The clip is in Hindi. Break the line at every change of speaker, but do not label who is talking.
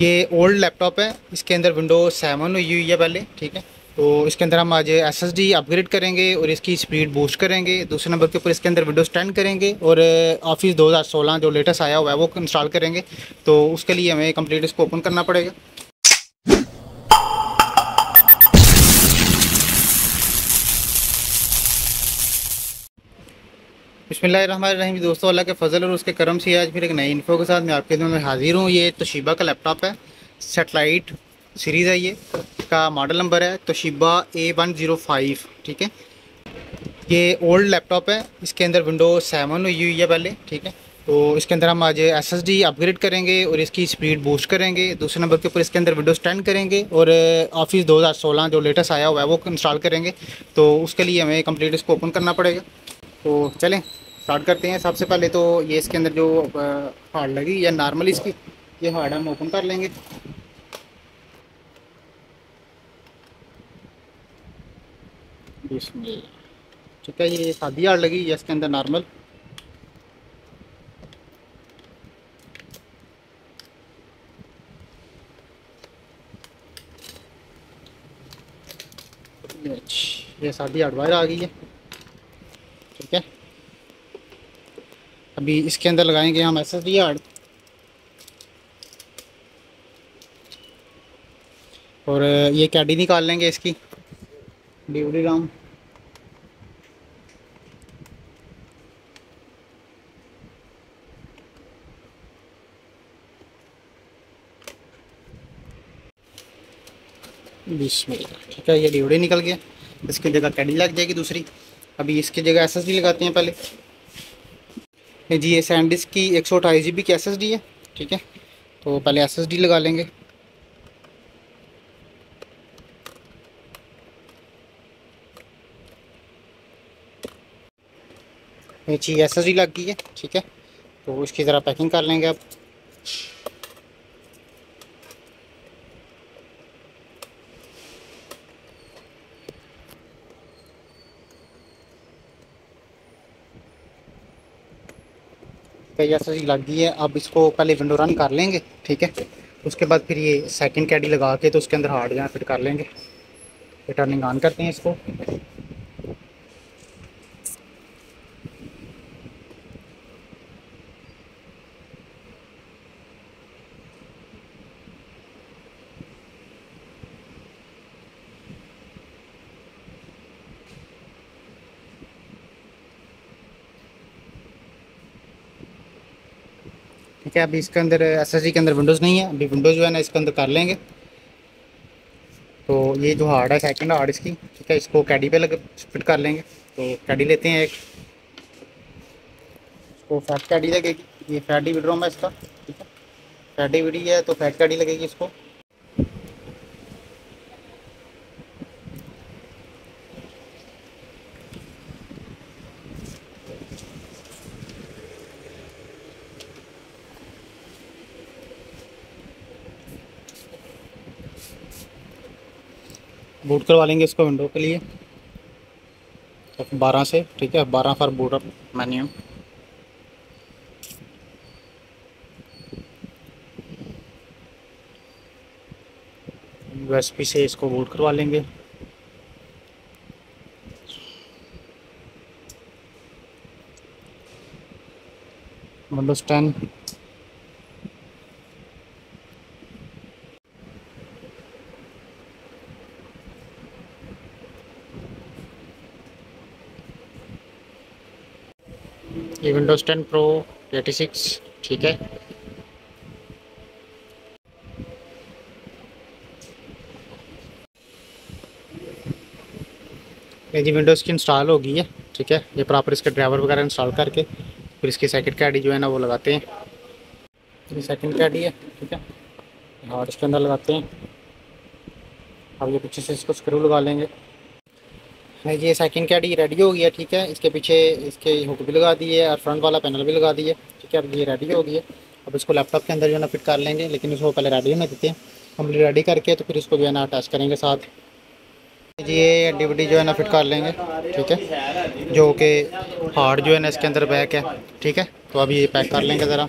ये ओल्ड लैपटॉप है, इसके अंदर विंडोज 7 हुई है पहले, ठीक है। तो इसके अंदर हम आज एसएसडी अपग्रेड करेंगे और इसकी स्पीड बूस्ट करेंगे। दूसरे नंबर के ऊपर इसके अंदर विंडोज 10 करेंगे और ऑफिस 2016 जो लेटेस्ट आया हुआ है वो इंस्टॉल करेंगे। तो उसके लिए हमें कंप्लीट इसको ओपन करना पड़ेगा। बिस्मिल्लाहिर्रहमानिर्रहीम। दोस्तों, अल्लाह के फजल और उसके करम से आज फिर एक नई इन्फो के साथ मैं आपके में हाजिर हूँ। ये तोशिबा का लैपटॉप है, सेटेलाइट सीरीज़ है। ये का मॉडल नंबर है तोशिबा A105, ठीक है। ये ओल्ड लैपटॉप है, इसके अंदर विंडोज 7 हुई है पहले, ठीक है। तो इसके अंदर हम आज एसएसडी अपग्रेड करेंगे और इसकी स्पीड बूस्ट करेंगे। दूसरे नंबर के ऊपर इसके अंदर विंडोज 10 करेंगे और ऑफिस 2016 जो लेटेस्ट आया हुआ है वो इंस्टॉल करेंगे। तो उसके लिए हमें कंप्लीट इसको ओपन करना पड़ेगा। तो चलें स्टार्ट करते हैं। सबसे पहले तो ये इसके अंदर जो हार्ड लगी या नॉर्मल इसकी ये हार्ड हम ओपन कर लेंगे। ठीक है, ये सादी हार्ड लगी या इसके अंदर नॉर्मल। ये सादी हार्ड वायर आ गई है, ठीक है। अभी इसके अंदर लगाएंगे हम एसएसडी हार्ड और ये कैडी निकाल लेंगे इसकी डीवीडी राम। ठीक है, ये डीवीडी निकल गया। इसकी जगह कैडी लग जाएगी दूसरी। अभी इसकी जगह एसएसडी लगाते हैं पहले। जी ये सैंडिस्क की 128 GB की एसएसडी है, ठीक है। तो पहले एसएसडी लगा लेंगे। जी एसएसडी लग गई है, ठीक है। तो इसकी ज़रा पैकिंग कर लेंगे अब। एसएसडी लग गई है। अब इसको पहले विंडो रन कर लेंगे, ठीक है। उसके बाद फिर ये सेकंड कैडी लगा के तो उसके अंदर हार्ड यहाँ फिट कर लेंगे। टर्निंग ऑन करते हैं इसको। ठीक है, अभी इसके अंदर एसएसडी के अंदर विंडोज़ नहीं है। अभी विंडोज़ जो है ना इसके अंदर कर लेंगे। तो ये जो हार्ड है सेकंड हार्ड इसकी, ठीक है, इसको कैडी पे लग फिट कर लेंगे। तो कैडी लेते हैं एक, इसको फैट कैडी लगेगी। ये फैट डीवीडी रोम है इसका, ठीक है। फैट डीवीडी है तो फैट कैडी लगेगी इसको। बूट करवा लेंगे इसको विंडो के लिए 12 से, ठीक है। 12 for boot up menu. USB से इसको बूट करवा लेंगे। विंडोज 10 ये विंडोज 10 प्रो 86, ठीक है। ये जी विंडोज़ की इंस्टॉल हो गई है, ठीक है। ये प्रॉपर इसके ड्राइवर वगैरह इंस्टॉल करके फिर इसकी सेकंड कैडी जो है ना वो लगाते हैं। ये सेकंड कैडी है, ठीक है। हार्ड इसके अंदर लगाते हैं। अब ये पीछे से इसको स्क्रू लगा लेंगे। ये सेकंड कैडी रेडी हो गई है, ठीक है। इसके पीछे इसके हुक भी लगा दिए और फ्रंट वाला पैनल भी लगा दिए, ठीक है। अब ये रेडी हो गई है। अब इसको लैपटॉप के अंदर जो है ना फिट कर लेंगे, लेकिन इसको पहले रेडी होने देते हैं। कंप्लीट रेडी करके तो फिर इसको जो है ना अटैच करेंगे साथ। जी ये डीवीडी जो है ना फिट कर लेंगे, ठीक है। जो कि हार्ड जो है ना इसके अंदर बैक है, ठीक है। तो अभी ये पैक कर लेंगे ज़रा।